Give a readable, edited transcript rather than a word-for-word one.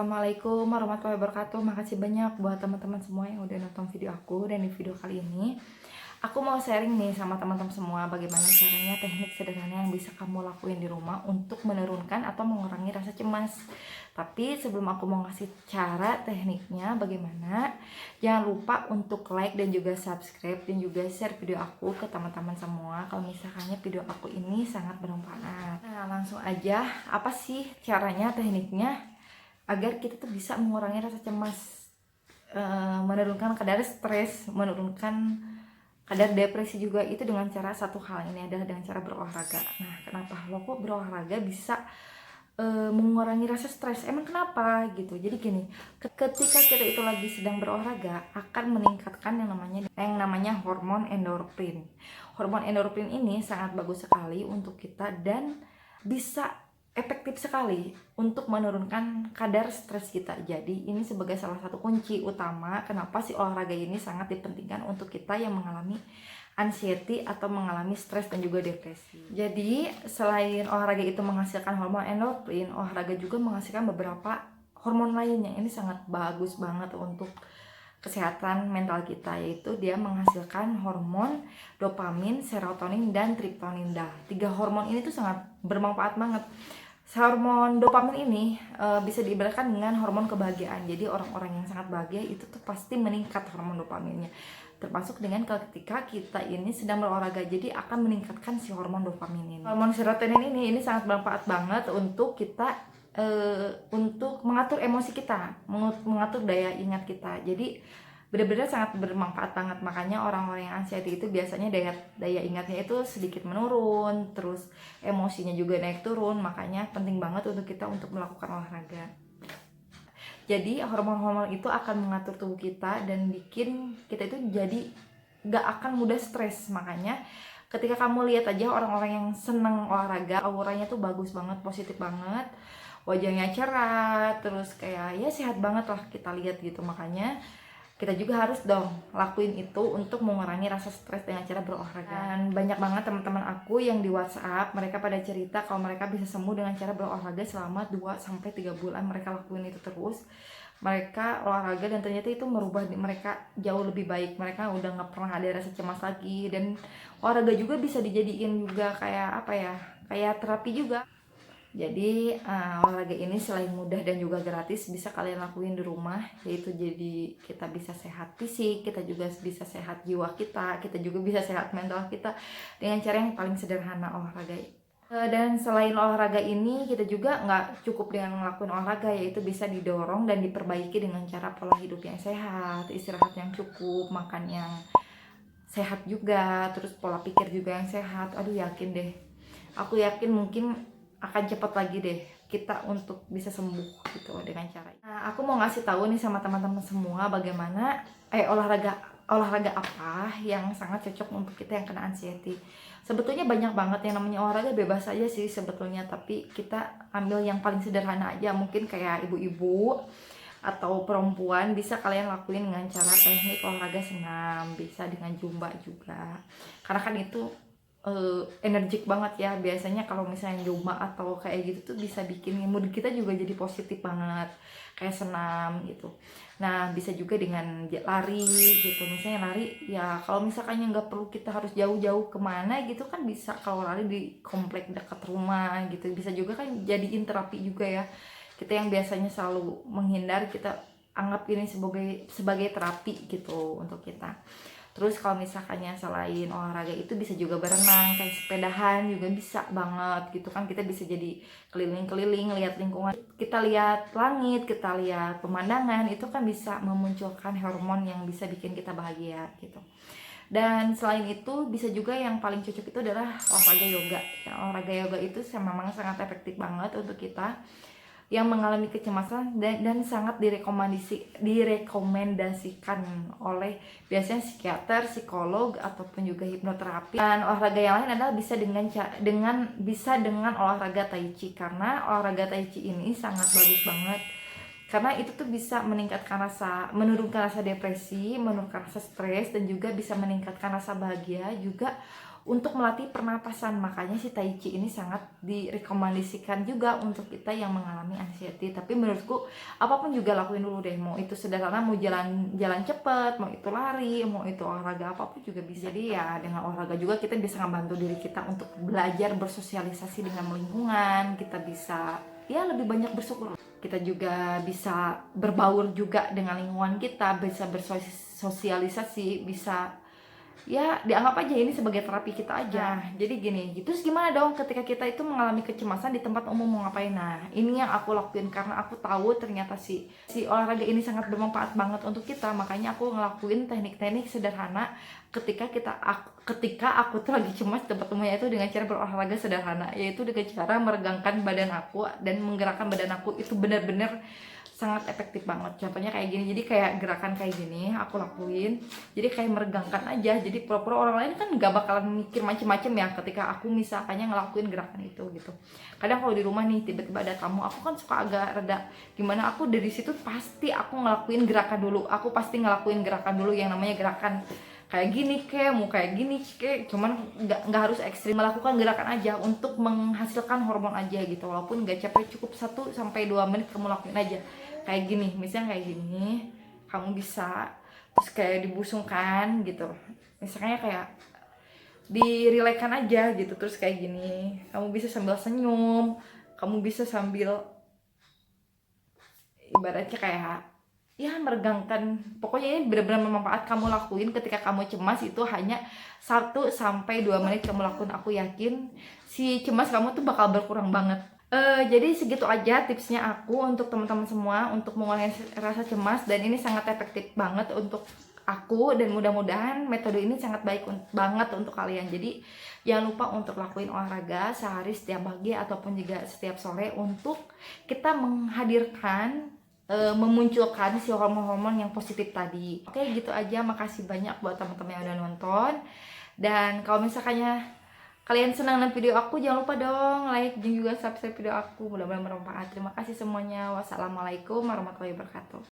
Assalamualaikum warahmatullahi wabarakatuh. Makasih banyak buat teman-teman semua yang udah nonton video aku. Dan di video kali ini aku mau sharing nih sama teman-teman semua bagaimana caranya teknik sederhana yang bisa kamu lakuin di rumah untuk menurunkan atau mengurangi rasa cemas. Tapi sebelum aku mau ngasih cara tekniknya bagaimana, jangan lupa untuk like dan juga subscribe dan juga share video aku ke teman-teman semua kalau misalkannya video aku ini sangat bermanfaat. Nah, langsung aja, apa sih caranya, tekniknya agar kita tuh bisa mengurangi rasa cemas, menurunkan kadar stres, menurunkan kadar depresi juga, itu dengan cara satu hal ini adalah dengan cara berolahraga. Nah, kenapa lo kok berolahraga bisa mengurangi rasa stres? Emang kenapa gitu? Jadi gini, ketika kita itu lagi sedang berolahraga akan meningkatkan yang namanya hormon endorfin. Hormon endorfin ini sangat bagus sekali untuk kita dan bisa efektif sekali untuk menurunkan kadar stres kita. Jadi ini sebagai salah satu kunci utama kenapa si olahraga ini sangat dipentingkan untuk kita yang mengalami anxiety atau mengalami stres dan juga depresi. Jadi selain olahraga itu menghasilkan hormon endorfin, olahraga juga menghasilkan beberapa hormon lain yang ini sangat bagus banget untuk kesehatan mental kita, yaitu dia menghasilkan hormon dopamin, serotonin, dan triptonin. Tiga hormon ini tuh sangat bermanfaat banget. Hormon dopamin ini bisa diibaratkan dengan hormon kebahagiaan. Jadi orang-orang yang sangat bahagia itu tuh pasti meningkat hormon dopaminnya. Termasuk dengan ketika kita ini sedang berolahraga, jadi akan meningkatkan si hormon dopamin ini. Hormon serotonin ini sangat bermanfaat banget untuk kita untuk mengatur emosi kita, mengatur daya ingat kita. Jadi benar-benar sangat bermanfaat banget. Makanya orang-orang yang anxiety itu biasanya daya ingatnya itu sedikit menurun, terus emosinya juga naik turun. Makanya penting banget untuk kita untuk melakukan olahraga. Jadi hormon-hormon itu akan mengatur tubuh kita dan bikin kita itu jadi gak akan mudah stres. Makanya ketika kamu lihat aja orang-orang yang seneng olahraga, auranya tuh bagus banget, positif banget, wajahnya cerah, terus kayak ya sehat banget lah kita lihat gitu. Makanya kita juga harus dong lakuin itu untuk mengurangi rasa stres dengan cara berolahraga. Dan banyak banget teman-teman aku yang di WhatsApp, mereka pada cerita kalau mereka bisa sembuh dengan cara berolahraga selama 2-3 bulan. Mereka lakuin itu terus, mereka olahraga dan ternyata itu merubah mereka jauh lebih baik. Mereka udah gak pernah ada rasa cemas lagi. Dan olahraga juga bisa dijadiin juga kayak apa ya, kayak terapi juga. Jadi olahraga ini selain mudah dan juga gratis, bisa kalian lakuin di rumah, yaitu jadi kita bisa sehat fisik, kita juga bisa sehat jiwa kita juga bisa sehat mental kita dengan cara yang paling sederhana, olahraga. Dan selain olahraga ini, kita juga nggak cukup dengan ngelakuin olahraga, yaitu bisa didorong dan diperbaiki dengan cara pola hidup yang sehat, istirahat yang cukup, makan yang sehat juga, terus pola pikir juga yang sehat. Aduh, yakin deh, aku yakin mungkin akan cepat lagi deh kita untuk bisa sembuh gitu dengan cara ini. Nah, aku mau ngasih tahu nih sama teman-teman semua bagaimana olahraga apa yang sangat cocok untuk kita yang kena anxiety. Sebetulnya banyak banget yang namanya olahraga, bebas aja sih sebetulnya, tapi kita ambil yang paling sederhana aja. Mungkin kayak ibu-ibu atau perempuan bisa kalian lakuin dengan cara teknik olahraga senam, bisa dengan zumba juga, karena kan itu energik banget ya. Biasanya kalau misalnya zumba atau kayak gitu tuh bisa bikin mood kita juga jadi positif banget, kayak senam gitu. Nah, bisa juga dengan lari gitu. Misalnya lari ya, kalau misalkannya nggak perlu kita harus jauh-jauh kemana gitu kan, bisa kalau lari di komplek dekat rumah gitu. Bisa juga kan jadiin terapi juga ya. Kita yang biasanya selalu menghindar, kita anggap ini sebagai terapi gitu untuk kita. Terus kalau misalkannya selain olahraga itu bisa juga berenang, kayak sepedahan juga bisa banget gitu kan. Kita bisa jadi keliling-keliling, lihat lingkungan, kita lihat langit, kita lihat pemandangan, itu kan bisa memunculkan hormon yang bisa bikin kita bahagia gitu. Dan selain itu bisa juga yang paling cocok itu adalah olahraga yoga. Ya, olahraga yoga itu memang sangat efektif banget untuk kita yang mengalami kecemasan dan sangat direkomendasikan oleh biasanya psikiater, psikolog, ataupun juga hipnoterapi. Dan olahraga yang lain adalah bisa dengan olahraga tai chi, karena olahraga tai chi ini sangat bagus banget karena itu tuh bisa menurunkan rasa depresi, menurunkan rasa stres, dan juga bisa meningkatkan rasa bahagia juga untuk melatih pernapasan. Makanya si Tai Chi ini sangat direkomendasikan juga untuk kita yang mengalami anxiety. Tapi menurutku apapun juga lakuin dulu deh, mau itu sederhana, mau jalan cepet, mau itu lari, mau itu olahraga apapun juga bisa. Jadi ya dengan olahraga juga kita bisa ngebantu diri kita untuk belajar bersosialisasi dengan lingkungan, kita bisa ya lebih banyak bersyukur, kita juga bisa berbaur juga dengan lingkungan kita, bisa bersosialisasi, bisa ya dianggap aja ini sebagai terapi kita aja. Jadi gini, terus gimana dong ketika kita itu mengalami kecemasan di tempat umum, mau ngapain? Nah ini yang aku lakuin karena aku tahu ternyata si olahraga ini sangat bermanfaat banget untuk kita. Makanya aku ngelakuin teknik-teknik sederhana ketika aku tuh lagi cemas di tempat umumnya, itu dengan cara berolahraga sederhana, yaitu dengan cara meregangkan badan aku dan menggerakkan badan aku. Itu benar-benar sangat efektif banget. Contohnya kayak gini, jadi kayak gerakan kayak gini aku lakuin, jadi kayak meregangkan aja. Jadi pura-pura orang lain kan nggak bakalan mikir macem-macem ya ketika aku misalkannya ngelakuin gerakan itu gitu. Kadang kalau di rumah nih tiba-tiba ada tamu, aku kan suka agak reda gimana, aku dari situ pasti aku ngelakuin gerakan dulu. Aku pasti ngelakuin gerakan dulu yang namanya gerakan kayak gini, kayak mau kayak gini, kayak cuman nggak harus ekstrim, melakukan gerakan aja untuk menghasilkan hormon aja gitu. Walaupun nggak capek, cukup 1-2 menit kamu lakuin aja kayak gini. Misalnya kayak gini kamu bisa, terus kayak dibusungkan gitu, misalnya kayak dirilekkan aja gitu. Terus kayak gini kamu bisa sambil senyum, kamu bisa sambil ibaratnya kayak ya meregangkan. Pokoknya ini benar-benar bermanfaat kamu lakuin ketika kamu cemas. Itu hanya 1-2 menit kamu lakuin, aku yakin si cemas kamu tuh bakal berkurang banget. Jadi segitu aja tipsnya aku untuk teman-teman semua untuk mengurangi rasa cemas, dan ini sangat efektif banget untuk aku, dan mudah-mudahan metode ini sangat baik banget untuk kalian. Jadi jangan lupa untuk lakuin olahraga sehari setiap pagi ataupun juga setiap sore untuk kita menghadirkan memunculkan si hormon-hormon yang positif tadi. Oke, gitu aja. Makasih banyak buat teman-teman yang udah nonton. Dan kalau misalkannya kalian senang dengan video aku, jangan lupa dong like dan juga subscribe video aku. Mudah-mudahan bermanfaat. Terima kasih semuanya. Wassalamualaikum warahmatullahi wabarakatuh.